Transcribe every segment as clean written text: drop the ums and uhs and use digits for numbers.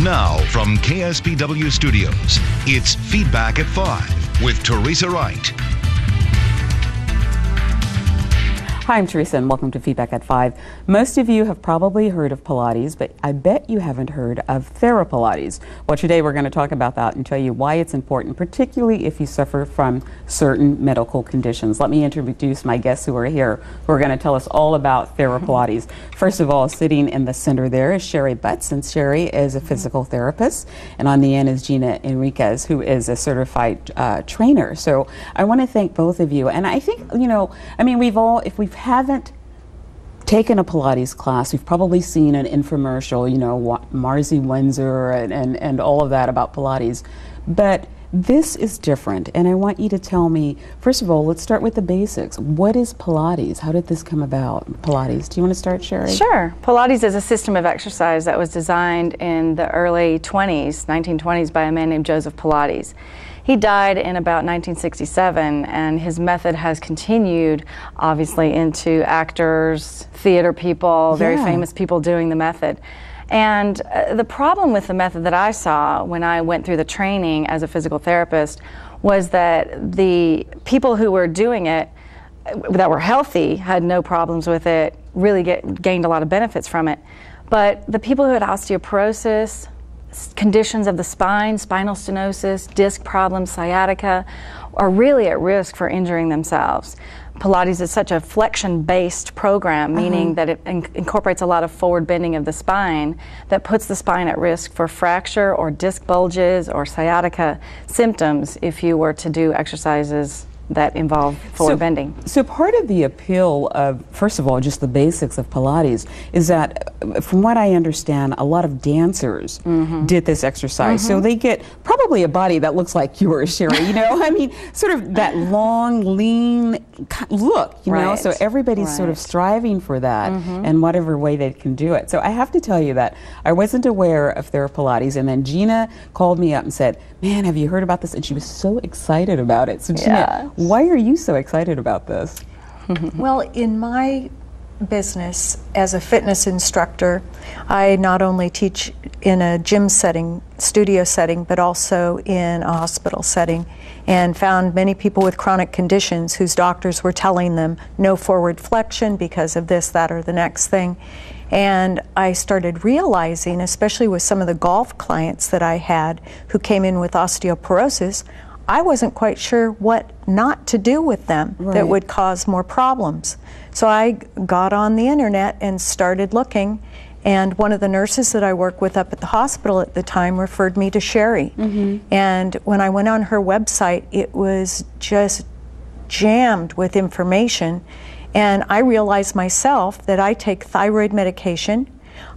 Now, from KSPW Studios, it's Feedback at 5 with Teresa Wright. Hi, I'm Teresa and welcome to Feedback at 5. Most of you have probably heard of Pilates, but I bet you haven't heard of TheraPilates. Well, today we're going to talk about that and tell you why it's important, particularly if you suffer from certain medical conditions. Let me introduce my guests who are here, who are going to tell us all about TheraPilates. First of all, sitting in the center there is Sherry Butts, and Sherry is a physical therapist, and on the end is Gina Enriquez, who is a certified trainer. So I want to thank both of you, and I think, you know, I mean, if we haven't taken a Pilates class, we've probably seen an infomercial, you know, Marzi Windsor and all of that about Pilates. But this is different, and I want you to tell me, first of all, let's start with the basics. What is Pilates? How did this come about, Pilates? Do you want to start, Sherry? Sure. Pilates is a system of exercise that was designed in the early 1920s by a man named Joseph Pilates. He died in about 1967, and his method has continued, obviously, into actors, theater people, very famous people doing the method. And the problem with the method that I saw when I went through the training as a physical therapist was that the people who were doing it that were healthy had no problems with it, really gained a lot of benefits from it. But the people who had osteoporosis, conditions of the spine, spinal stenosis, disc problems, sciatica, are really at risk for injuring themselves. Pilates is such a flexion-based program, meaning that it incorporates a lot of forward bending of the spine that puts the spine at risk for fracture or disc bulges or sciatica symptoms if you were to do exercises that involve forward bending. So part of the appeal of, first of all, just the basics of Pilates is that, from what I understand, a lot of dancers did this exercise. So they get probably a body that looks like yours, Sherry, you know? I mean, sort of that long, lean look, you know? So everybody's sort of striving for that in whatever way they can do it. So I have to tell you that I wasn't aware of TheraPilates, and then Gina called me up and said, man, have you heard about this? And she was so excited about it. So Gina, why are you so excited about this? Well, in my business as a fitness instructor, I not only teach in a gym setting, studio setting, but also in a hospital setting, and found many people with chronic conditions whose doctors were telling them no forward flexion because of this, that, or the next thing. And I started realizing, especially with some of the golf clients that I had who came in with osteoporosis, I wasn't quite sure what not to do with them that would cause more problems. So I got on the internet and started looking, and one of the nurses that I worked with up at the hospital at the time referred me to Sherry. And when I went on her website, it was just jammed with information. And I realized myself that I take thyroid medication.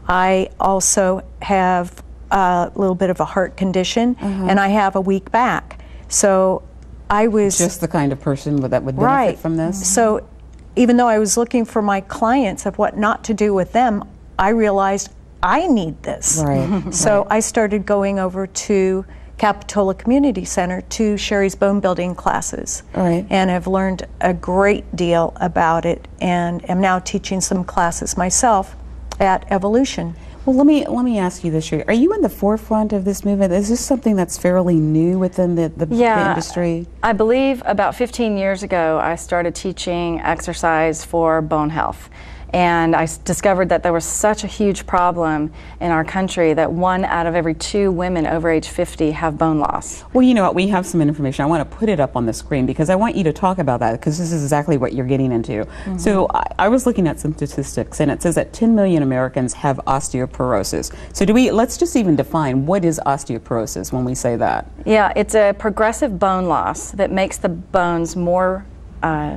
I also have a little bit of a heart condition, and I have a weak back. So I was just the kind of person that would benefit from this. So even though I was looking for my clients of what not to do with them, I realized I need this. So I started going over to Capitola Community Center to Sherry's bone building classes, and have learned a great deal about it, and am now teaching some classes myself at Evolution. Well, let me ask you this, Sherry. Are you in the forefront of this movement? Is this something that's fairly new within the industry? I believe about 15 years ago I started teaching exercise for bone health. And I discovered that there was such a huge problem in our country that 1 out of every 2 women over age 50 have bone loss. Well, you know what, we have some information. I want to put it up on the screen because I want you to talk about that, because this is exactly what you're getting into. So I was looking at some statistics, and it says that 10 million Americans have osteoporosis. So let's just even define, what is osteoporosis when we say that? Yeah, it's a progressive bone loss that makes the bones more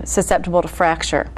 susceptible to fracture.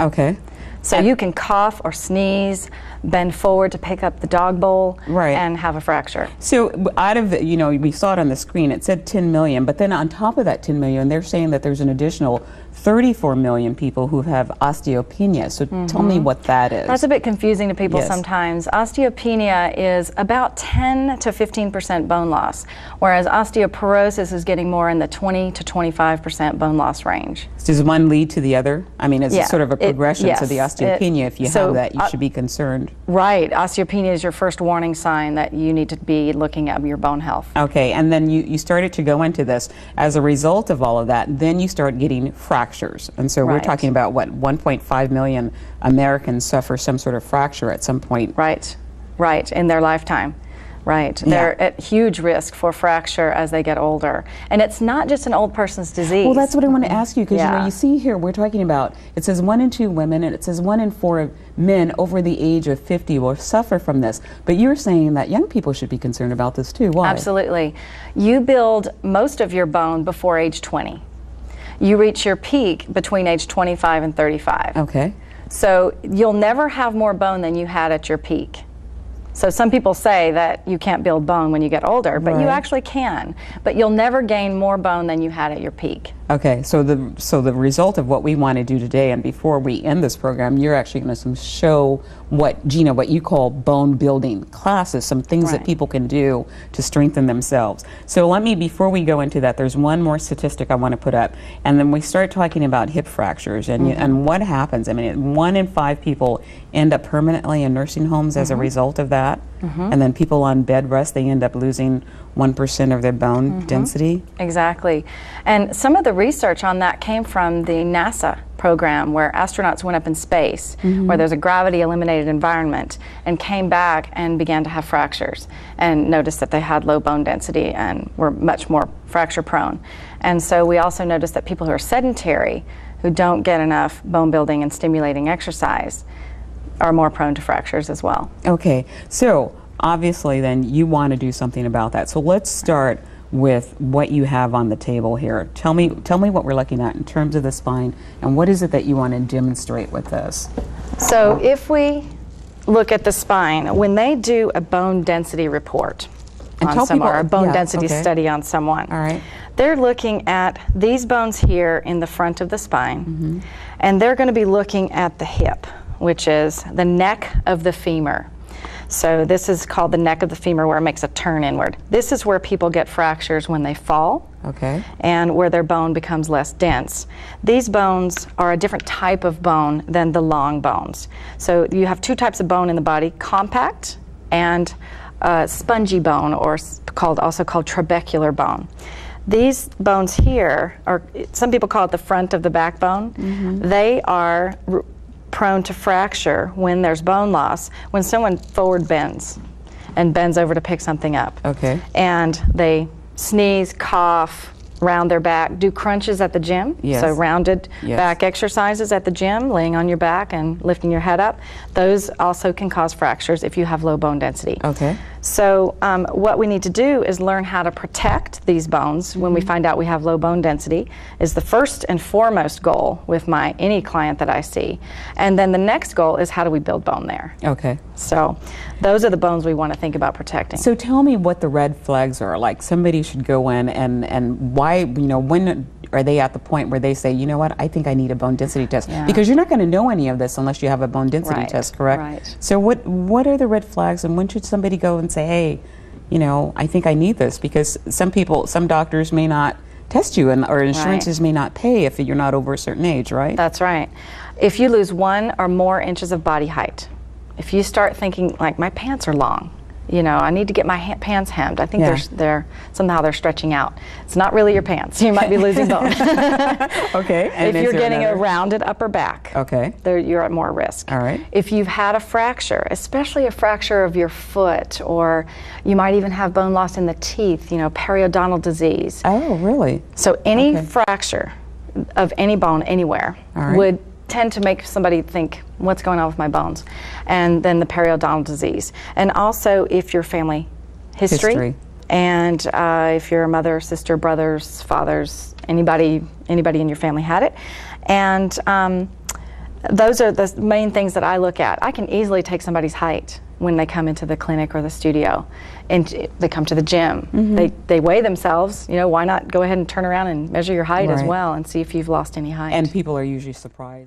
So you can cough or sneeze, bend forward to pick up the dog bowl, and have a fracture. So out of, you know, we saw it on the screen, it said 10 million, but then on top of that 10 million, they're saying that there's an additional 34 million people who have osteopenia. So tell me what that is. That's a bit confusing to people Yes. sometimes. Osteopenia is about 10 to 15% bone loss, whereas osteoporosis is getting more in the 20 to 25% bone loss range. Does one lead to the other? I mean, is Yeah, it sort of a progression to the yes, osteopenia? If you so, have that, you should be concerned. Right. Osteopenia is your first warning sign that you need to be looking at your bone health. Okay, and then you started to go into this. As a result of all of that, then you start getting fractures. And so we're Right. talking about, what, 1.5 million Americans suffer some sort of fracture at some point. Right. Right. In their lifetime. Right. Yeah. They're at huge risk for fracture as they get older. And it's not just an old person's disease. Well, that's what I want to ask you, because Yeah. you see here, we're talking about, it says 1 in 2 women and it says 1 in 4 men over the age of 50 will suffer from this. But you're saying that young people should be concerned about this too. Why? Absolutely. You build most of your bone before age 20. You reach your peak between age 25 and 35. Okay. So you'll never have more bone than you had at your peak. So some people say that you can't build bone when you get older, but you Right. actually can. But you'll never gain more bone than you had at your peak. Okay, so the result of what we want to do today, and before we end this program, you're actually going to show what, Gina, what you call bone building classes, some things that Right. people can do to strengthen themselves. So let me, before we go into that, there's one more statistic I want to put up, and then we start talking about hip fractures and and what happens. I mean, 1 in 5 people end up permanently in nursing homes as a result of that, and then people on bed rest, they end up losing 1% of their bone density. Exactly. And some of the research on that came from the NASA program where astronauts went up in space, where there's a gravity eliminated environment, and came back and began to have fractures and noticed that they had low bone density and were much more fracture prone. And so we also noticed that people who are sedentary, who don't get enough bone building and stimulating exercise, are more prone to fractures as well. Okay, so obviously then you want to do something about that. So let's start with what you have on the table here. Tell me what we're looking at in terms of the spine, and what is it that you want to demonstrate with this? So if we look at the spine, when they do a bone density report And on tell someone, people- or a bone yeah, density okay. study on someone, All right. they're looking at these bones here in the front of the spine, and they're going to be looking at the hip, which is the neck of the femur. So this is called the neck of the femur, where it makes a turn inward. This is where people get fractures when they fall, Okay. and where their bone becomes less dense. These bones are a different type of bone than the long bones. So you have 2 types of bone in the body: compact and spongy bone, or also called trabecular bone. These bones here, or some people call it the front of the backbone, they are prone to fracture when there's bone loss, when someone forward bends and bends over to pick something up. Okay. And they sneeze, cough, round their back, do crunches at the gym. Yes. So rounded Yes. back exercises at the gym, laying on your back and lifting your head up. Those also can cause fractures if you have low bone density. Okay. So what we need to do is learn how to protect these bones when we find out we have low bone density, is the first and foremost goal with any client that I see. And then the next goal is, how do we build bone there? Okay. So those are the bones we want to think about protecting. So tell me what the red flags are. Like, somebody should go in and why, when are they at the point where they say, you know what, I think I need a bone density test? Yeah. Because you're not going to know any of this unless you have a bone density Right, test, correct? right. So what are the red flags, and when should somebody go and say, hey, I think I need this? Because some doctors may not test you, or insurances may not pay if you're not over a certain age, right? That's right. If you lose 1 or more inches of body height, if you start thinking, like, my pants are long, I need to get my pants hemmed. I think Yeah. they're somehow they're stretching out. It's not really your pants. You might be losing bone. Okay. And If is you're there getting a another? rounded upper back, Okay. you're at more risk. All right. If you've had a fracture, especially a fracture of your foot, or you might even have bone loss in the teeth, periodontal disease. Oh, really? So any Okay. fracture of any bone anywhere All right. would tend to make somebody think, what's going on with my bones? And then the periodontal disease. And also if your family history. And if your mother, sister, brothers, fathers, anybody in your family had it. And Those are the main things that I look at. I can easily take somebody's height when they come into the clinic or the studio, and they come to the gym. They weigh themselves. You know, why not go ahead and turn around and measure your height as well and see if you've lost any height. And people are usually surprised.